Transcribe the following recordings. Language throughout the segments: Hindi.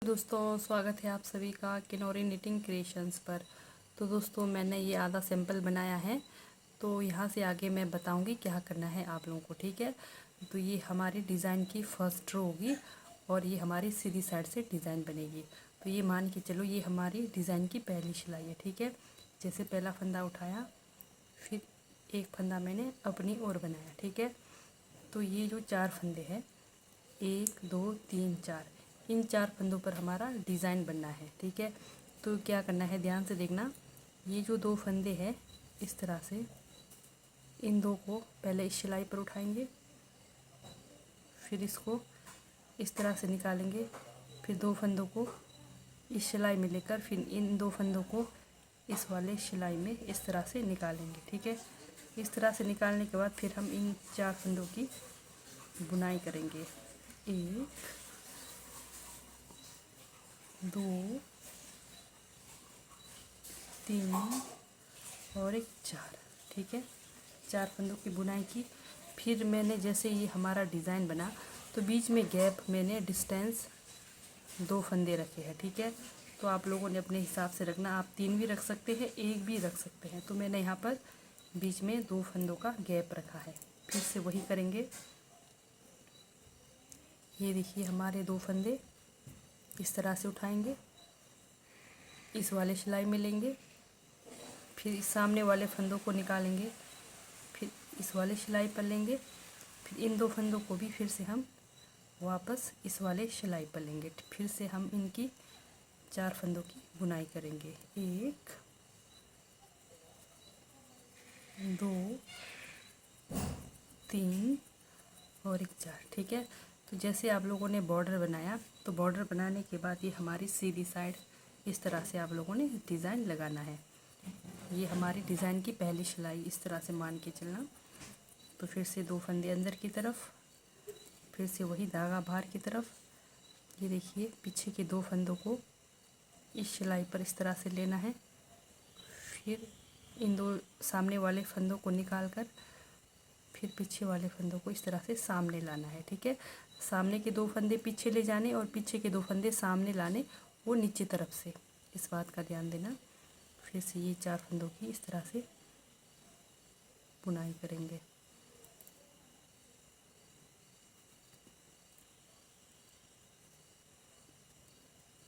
दोस्तों, स्वागत है आप सभी का किनोरी निटिंग क्रिएशंस पर। तो दोस्तों, मैंने ये आधा सैंपल बनाया है। तो यहाँ से आगे मैं बताऊँगी क्या करना है आप लोगों को, ठीक है। तो ये हमारी डिज़ाइन की फर्स्ट रो होगी और ये हमारी सीधी साइड से डिज़ाइन बनेगी। तो ये मान के चलो, ये हमारी डिज़ाइन की पहली सिलाई है, ठीक है। जैसे पहला फंदा उठाया, फिर एक फंदा मैंने अपनी ओर बनाया, ठीक है। तो ये जो 4 फंदे हैं, 1 2 3 4, इन 4 फंदों पर हमारा डिज़ाइन बनना है, ठीक है। तो क्या करना है, ध्यान से देखना। ये जो 2 फंदे हैं, इस तरह से इन 2 को पहले इस सिलाई पर उठाएंगे, फिर इसको इस तरह से निकालेंगे, फिर 2 फंदों को इस सिलाई में लेकर फिर इन 2 फंदों को इस वाले सिलाई में इस तरह से निकालेंगे, ठीक है। इस तरह से निकालने के बाद फिर हम इन 4 फंदों की बुनाई करेंगे। 1 2 3 और एक 4, ठीक है। 4 फंदों की बुनाई की। फिर मैंने जैसे ये हमारा डिज़ाइन बना, तो बीच में गैप मैंने डिस्टेंस 2 फंदे रखे हैं, ठीक है। तो आप लोगों ने अपने हिसाब से रखना, आप 3 भी रख सकते हैं, 1 भी रख सकते हैं। तो मैंने यहाँ पर बीच में 2 फंदों का गैप रखा है। फिर से वही करेंगे। ये देखिए, हमारे 2 फंदे इस तरह से उठाएंगे, इस वाले सिलाई में लेंगे, फिर इस सामने वाले फंदों को निकालेंगे, फिर इस वाले सिलाई पर लेंगे, फिर इन 2 फंदों को भी फिर से हम वापस इस वाले सिलाई पर लेंगे। फिर से हम इनकी 4 फंदों की बुनाई करेंगे। 1 2 3 और एक 4, ठीक है। तो जैसे आप लोगों ने बॉर्डर बनाया, तो बॉर्डर बनाने के बाद ये हमारी सीधी साइड इस तरह से आप लोगों ने डिज़ाइन लगाना है। ये हमारी डिज़ाइन की पहली सिलाई, इस तरह से मान के चलना। तो फिर से 2 फंदे अंदर की तरफ, फिर से वही धागा बाहर की तरफ। ये देखिए, पीछे के 2 फंदों को इस सिलाई पर इस तरह से लेना है, फिर इन 2 सामने वाले फंदों को निकाल कर फिर पीछे वाले फंदों को इस तरह से सामने लाना है, ठीक है। सामने के 2 फंदे पीछे ले जाने और पीछे के 2 फंदे सामने लाने, वो नीचे तरफ से, इस बात का ध्यान देना। फिर से ये 4 फंदों की इस तरह से बुनाई करेंगे।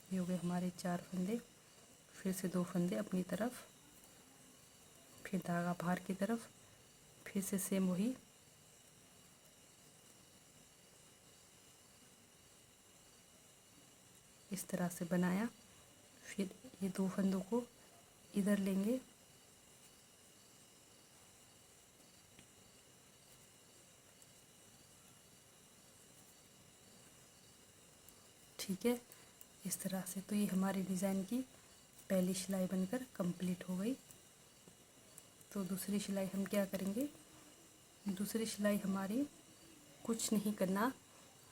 ये हो गए हमारे 4 फंदे। फिर से 2 फंदे अपनी तरफ, फिर धागा बाहर की तरफ, फिर से सेम वही इस तरह से बनाया। फिर ये 2 फंदों को इधर लेंगे, ठीक है, इस तरह से। तो ये हमारी डिज़ाइन की पहली सिलाई बनकर कंप्लीट हो गई। तो दूसरी सिलाई हम क्या करेंगे, दूसरी सिलाई हमारी कुछ नहीं करना।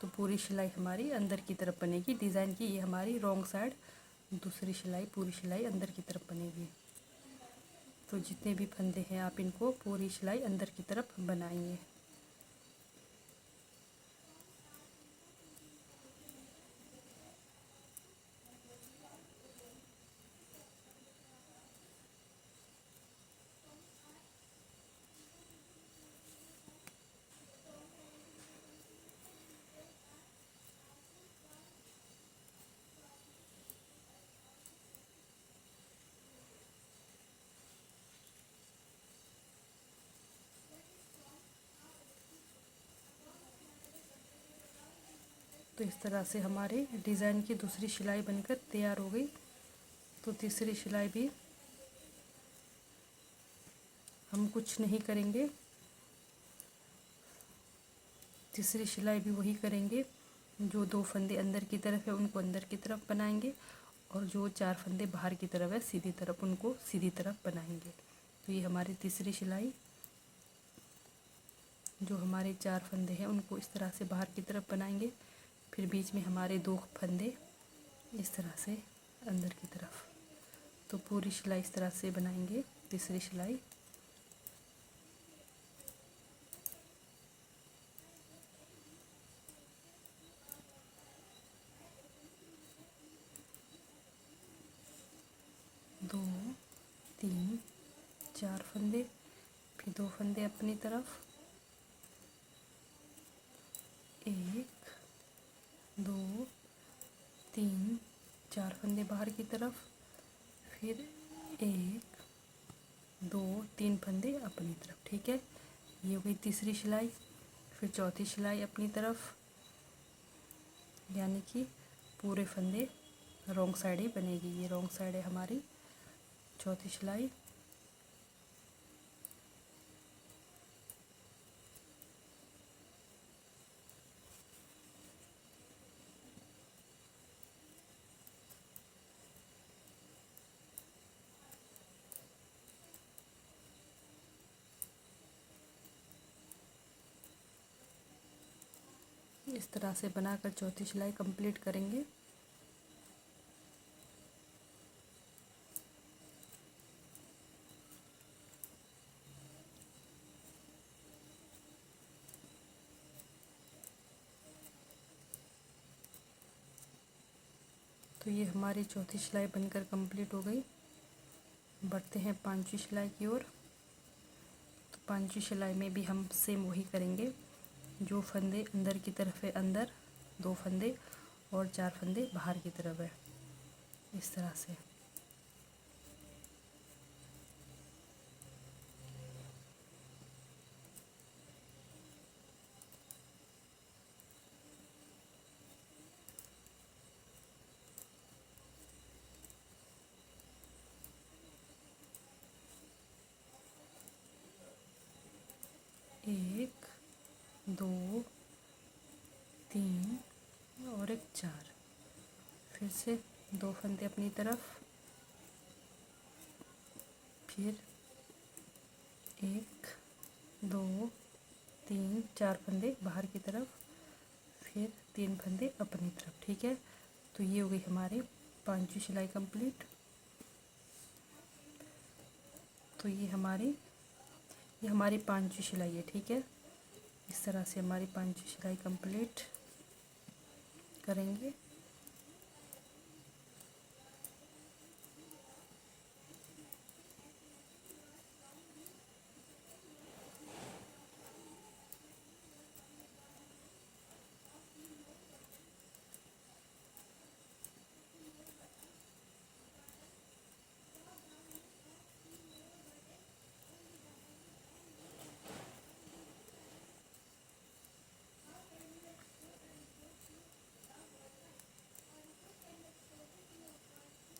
तो पूरी सिलाई हमारी अंदर की तरफ बनेगी डिज़ाइन की। ये हमारी रॉन्ग साइड दूसरी सिलाई, पूरी सिलाई अंदर की तरफ बनेगी। तो जितने भी फंदे हैं, आप इनको पूरी सिलाई अंदर की तरफ बनाएंगे। तो इस तरह से हमारे डिज़ाइन की दूसरी सिलाई बनकर तैयार हो गई। तो तीसरी सिलाई भी हम कुछ नहीं करेंगे, तीसरी सिलाई भी वही करेंगे। जो 2 फंदे अंदर की तरफ है उनको अंदर की तरफ बनाएंगे, और जो 4 फंदे बाहर की तरफ है सीधी तरफ, उनको सीधी तरफ बनाएंगे। तो ये हमारी तीसरी सिलाई। जो हमारे 4 फंदे हैं उनको इस तरह से बाहर की तरफ बनाएंगे, फिर बीच में हमारे 2 फंदे इस तरह से अंदर की तरफ। तो पूरी सिलाई इस तरह से बनाएंगे, तीसरी सिलाई। 4 फंदे, फिर 2 फंदे अपनी तरफ, 1 2 3 4 फंदे बाहर की तरफ, फिर 1 2 3 फंदे अपनी तरफ। ठीक है, ये हो गई तीसरी सिलाई। फिर चौथी सिलाई अपनी तरफ, यानी कि पूरे फंदे रॉन्ग साइड ही बनेगी, ये रॉन्ग साइड है हमारी चौथी सिलाई। इस तरह से बनाकर चौथी सिलाई कंप्लीट करेंगे। तो ये हमारी चौथी सिलाई बनकर कंप्लीट हो गई। बढ़ते हैं पांचवी सिलाई की ओर। तो पांचवी सिलाई में भी हम सेम वही करेंगे, जो फंदे अंदर की तरफ है अंदर 2 फंदे और 4 फंदे बाहर की तरफ है, इस तरह से। एक 2 3 और एक 4, फिर से 2 फंदे अपनी तरफ, फिर 1 2 3 4 फंदे बाहर की तरफ, फिर 3 फंदे अपनी तरफ। ठीक है, तो ये हो गई हमारी पांचवी सिलाई कंप्लीट। तो ये हमारी पांचवी सिलाई है। ठीक है, इस तरह से हमारी पांचवी सिलाई कंप्लीट करेंगे।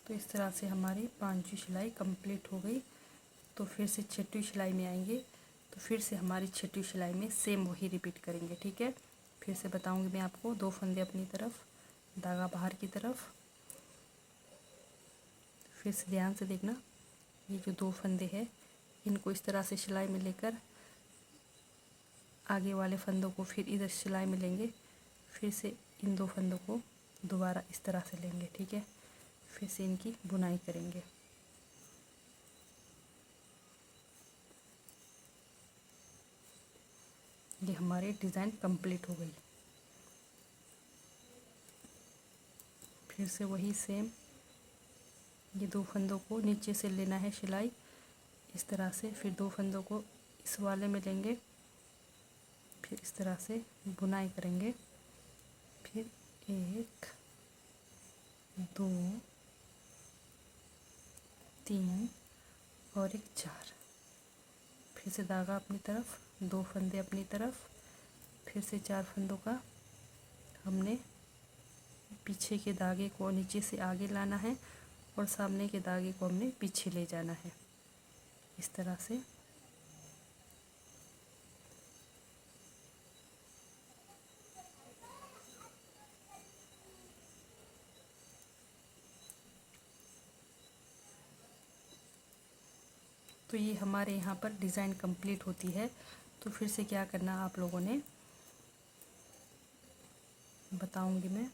तो इस तरह से हमारी पांचवी सिलाई कंप्लीट हो गई। तो फिर से छठवीं सिलाई में आएंगे। तो फिर से हमारी छठवीं सिलाई में सेम वही रिपीट करेंगे। ठीक है, फिर से बताऊंगी मैं आपको। 2 फंदे अपनी तरफ, धागा बाहर की तरफ। फिर से ध्यान से देखना, ये जो 2 फंदे हैं इनको इस तरह से सिलाई में लेकर आगे वाले फंदों को फिर इधर सिलाई में लेंगे। फिर से इन 2 फंदों को दोबारा इस तरह से लेंगे। ठीक है, फिर से इनकी बुनाई करेंगे। ये हमारी डिज़ाइन कंप्लीट हो गई। फिर से वही सेम, ये 2 फंदों को नीचे से लेना है सिलाई इस तरह से, फिर 2 फंदों को इस वाले में लेंगे, फिर इस तरह से बुनाई करेंगे। फिर 1 2 3 और एक 4, फिर से धागा अपनी तरफ, 2 फंदे अपनी तरफ, फिर से 4 फंदों का हमने पीछे के धागे को नीचे से आगे लाना है और सामने के धागे को हमने पीछे ले जाना है, इस तरह से। तो ये हमारे यहाँ पर डिज़ाइन कंप्लीट होती है। तो फिर से क्या करना आप लोगों ने, बताऊंगी मैं।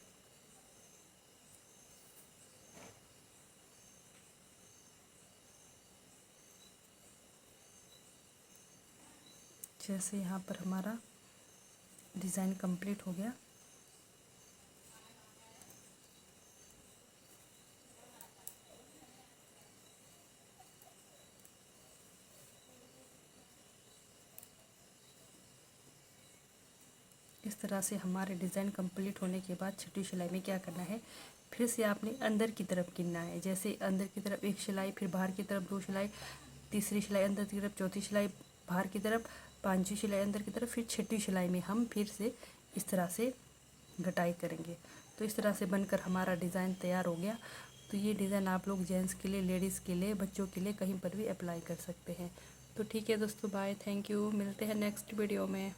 जैसे यहाँ पर हमारा डिज़ाइन कंप्लीट हो गया। इस तरह से हमारे डिज़ाइन कंप्लीट होने के बाद छठी सिलाई में क्या करना है, फिर से आपने अंदर की तरफ गिनना है। जैसे अंदर की तरफ एक सिलाई, फिर बाहर की तरफ 2 सिलाई, तीसरी सिलाई अंदर की तरफ, चौथी सिलाई बाहर की तरफ, पांचवी सिलाई अंदर की तरफ, फिर छठी सिलाई में हम फिर से इस तरह से घटाई करेंगे। तो इस तरह से बनकर हमारा डिज़ाइन तैयार हो गया। तो ये डिज़ाइन आप लोग जेंट्स के लिए, लेडीज़ के लिए, बच्चों के लिए कहीं पर भी अप्लाई कर सकते हैं। तो ठीक है दोस्तों, बाय, थैंक यू, मिलते हैं नेक्स्ट वीडियो में।